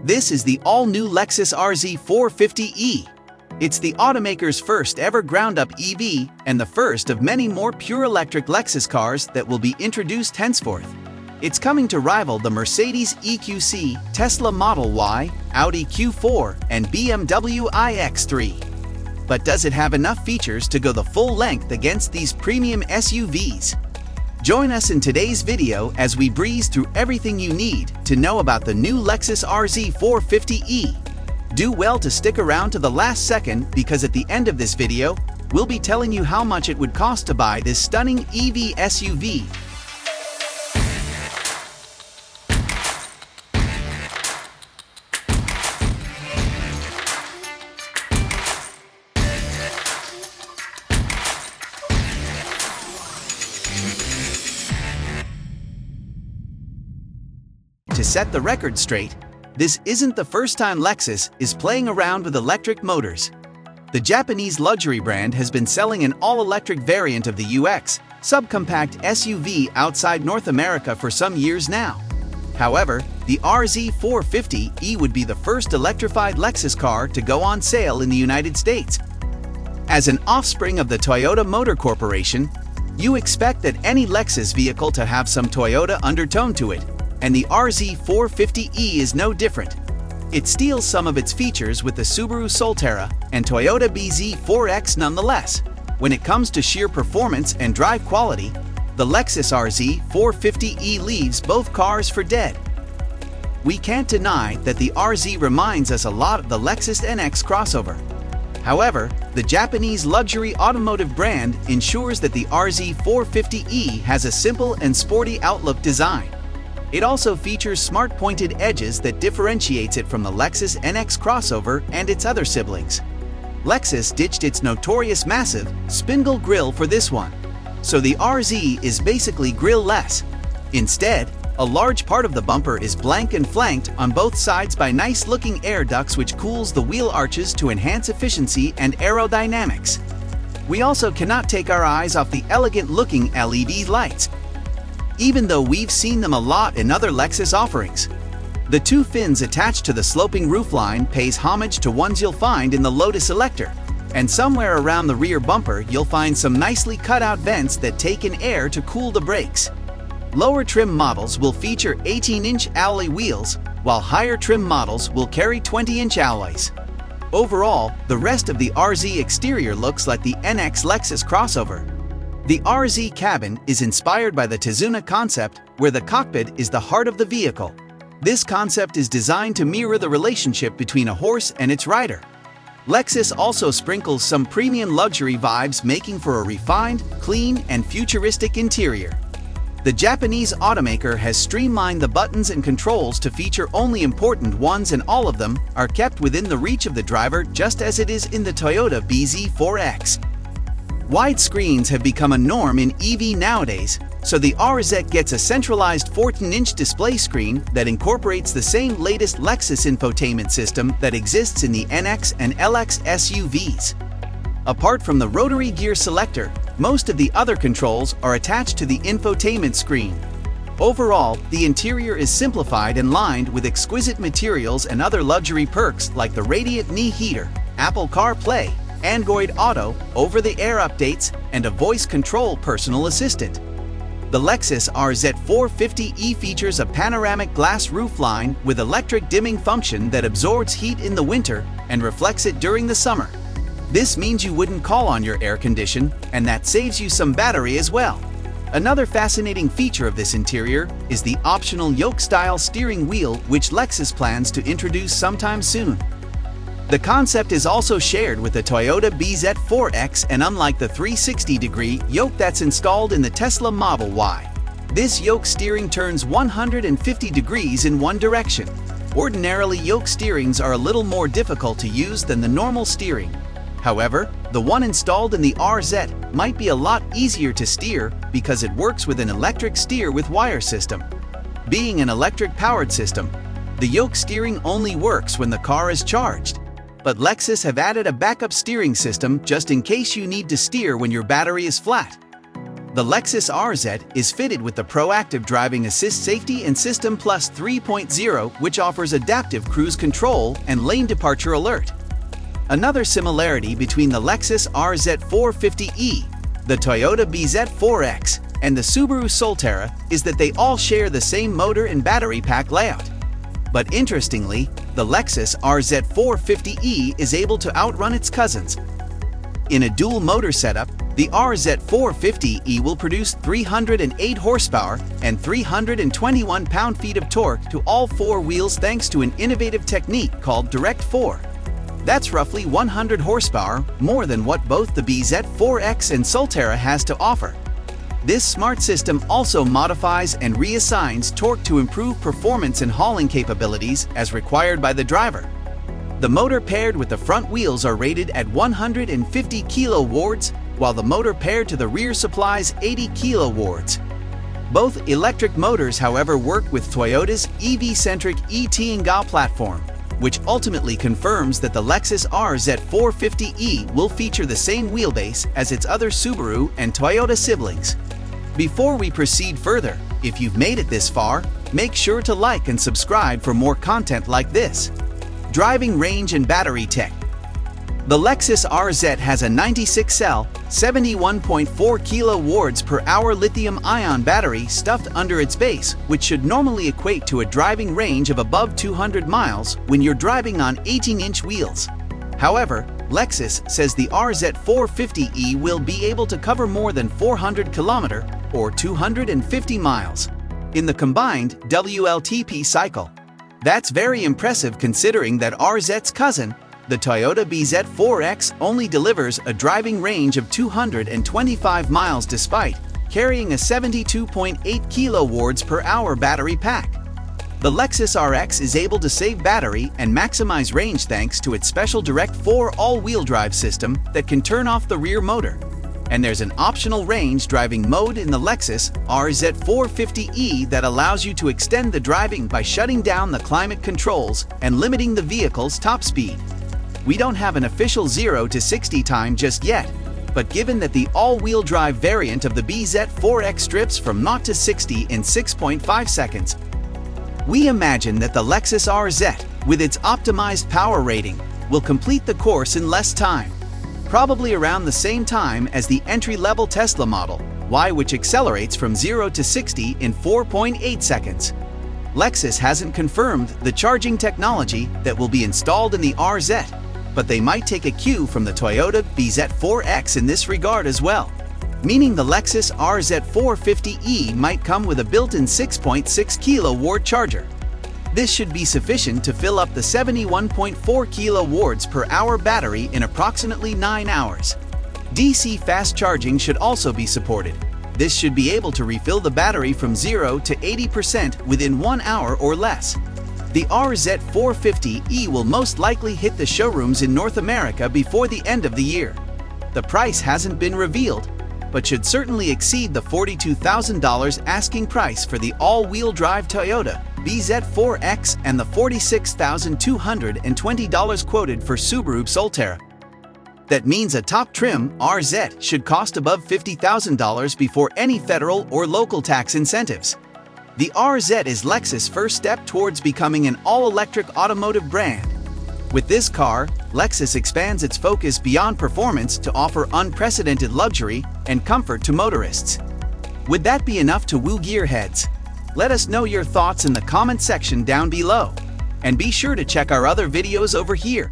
This is the all-new Lexus RZ 450e. It's the automaker's first ever ground-up EV and the first of many more pure electric Lexus cars that will be introduced henceforth. It's coming to rival the Mercedes EQC, Tesla Model Y, Audi Q4, and BMW iX3. But does it have enough features to go the full length against these premium SUVs? Join us in today's video as we breeze through everything you need to know about the new Lexus RZ 450e. Do well to stick around to the last second because at the end of this video, we'll be telling you how much it would cost to buy this stunning EV SUV. To set the record straight, this isn't the first time Lexus is playing around with electric motors. The Japanese luxury brand has been selling an all-electric variant of the UX subcompact SUV outside North America for some years now. However, the RZ 450e would be the first electrified Lexus car to go on sale in the United States. As an offspring of the Toyota Motor Corporation, you expect that any Lexus vehicle to have some Toyota undertone to it, and the RZ 450e is no different. It steals some of its features with the Subaru Solterra and Toyota BZ4X nonetheless. When it comes to sheer performance and drive quality, the Lexus RZ 450e leaves both cars for dead. We can't deny that the RZ reminds us a lot of the Lexus NX crossover. However, the Japanese luxury automotive brand ensures that the RZ 450e has a simple and sporty outlook design. It also features smart pointed edges that differentiates it from the Lexus NX crossover and its other siblings. Lexus ditched its notorious massive, spindle grille for this one, so the RZ is basically grille-less. Instead, a large part of the bumper is blank and flanked on both sides by nice-looking air ducts which cools the wheel arches to enhance efficiency and aerodynamics. We also cannot take our eyes off the elegant-looking LED lights, even though we've seen them a lot in other Lexus offerings. The two fins attached to the sloping roofline pays homage to ones you'll find in the Lotus Electra, and somewhere around the rear bumper you'll find some nicely cut out vents that take in air to cool the brakes. Lower trim models will feature 18-inch alloy wheels, while higher trim models will carry 20-inch alloys. Overall, the rest of the RZ exterior looks like the NX Lexus crossover. The RZ cabin is inspired by the Tizuna concept, where the cockpit is the heart of the vehicle. This concept is designed to mirror the relationship between a horse and its rider. Lexus also sprinkles some premium luxury vibes, making for a refined, clean, and futuristic interior. The Japanese automaker has streamlined the buttons and controls to feature only important ones, and all of them are kept within the reach of the driver, just as it is in the Toyota BZ4X. Wide screens have become a norm in EV nowadays, so the RZ gets a centralized 14-inch display screen that incorporates the same latest Lexus infotainment system that exists in the NX and LX SUVs. Apart from the rotary gear selector, most of the other controls are attached to the infotainment screen. Overall, the interior is simplified and lined with exquisite materials and other luxury perks like the radiant knee heater, Apple CarPlay, Android Auto, over-the-air updates, and a voice control personal assistant. The Lexus RZ 450e features a panoramic glass roofline with electric dimming function that absorbs heat in the winter and reflects it during the summer. This means you wouldn't call on your air condition, and that saves you some battery as well. Another fascinating feature of this interior is the optional yoke-style steering wheel, which Lexus plans to introduce sometime soon. The concept is also shared with the Toyota BZ4X, and unlike the 360-degree yoke that's installed in the Tesla Model Y, this yoke steering turns 150 degrees in one direction. Ordinarily, yoke steerings are a little more difficult to use than the normal steering. However, the one installed in the RZ might be a lot easier to steer because it works with an electric steer-with-wire system. Being an electric-powered system, the yoke steering only works when the car is charged. But Lexus have added a backup steering system just in case you need to steer when your battery is flat. The Lexus RZ is fitted with the Proactive Driving Assist Safety and System Plus 3.0, which offers adaptive cruise control and lane departure alert. Another similarity between the Lexus RZ 450e, the Toyota BZ4X, and the Subaru Solterra is that they all share the same motor and battery pack layout. But interestingly, the Lexus RZ 450e is able to outrun its cousins. In a dual motor setup, the RZ 450e will produce 308 horsepower and 321 pound-feet of torque to all four wheels thanks to an innovative technique called Direct 4. That's roughly 100 horsepower, more than what both the BZ4X and Solterra has to offer. This smart system also modifies and reassigns torque to improve performance and hauling capabilities as required by the driver. The motor paired with the front wheels are rated at 150 kW, while the motor paired to the rear supplies 80 kW. Both electric motors, however, work with Toyota's EV-centric e-Tiangao platform, which ultimately confirms that the Lexus RZ 450e will feature the same wheelbase as its other Subaru and Toyota siblings. Before we proceed further, if you've made it this far, make sure to like and subscribe for more content like this. Driving range and battery tech. The Lexus RZ has a 96-cell, 71.4 kWh lithium-ion battery stuffed under its base, which should normally equate to a driving range of above 200 miles when you're driving on 18-inch wheels. However, Lexus says the RZ 450e will be able to cover more than 400 km or 250 miles in the combined WLTP cycle. That's very impressive considering that RZ's cousin, the Toyota BZ4X, only delivers a driving range of 225 miles despite carrying a 72.8 kWh battery pack. The Lexus RX is able to save battery and maximize range thanks to its special Direct 4 all-wheel drive system that can turn off the rear motor. And there's an optional range driving mode in the Lexus RZ 450e that allows you to extend the driving by shutting down the climate controls and limiting the vehicle's top speed. We don't have an official 0 to 60 time just yet, but given that the all-wheel drive variant of the BZ4X strips from 0 to 60 in 6.5 seconds, we imagine that the Lexus RZ, with its optimized power rating, will complete the course in less time, probably around the same time as the entry-level Tesla Model Y, which accelerates from 0 to 60 in 4.8 seconds. Lexus hasn't confirmed the charging technology that will be installed in the RZ, but they might take a cue from the Toyota BZ4X in this regard as well, meaning the Lexus RZ 450e might come with a built-in 6.6 kW charger. This should be sufficient to fill up the 71.4 kWh battery in approximately 9 hours. DC fast charging should also be supported. This should be able to refill the battery from 0 to 80% within 1 hour or less. The RZ 450e will most likely hit the showrooms in North America before the end of the year. The price hasn't been revealed, but should certainly exceed the $42,000 asking price for the all-wheel drive Toyota BZ4X and the $46,220 quoted for Subaru Solterra. That means a top trim RZ should cost above $50,000 before any federal or local tax incentives. The RZ is Lexus' first step towards becoming an all-electric automotive brand. With this car, Lexus expands its focus beyond performance to offer unprecedented luxury and comfort to motorists. Would that be enough to woo gearheads? Let us know your thoughts in the comment section down below. And be sure to check our other videos over here.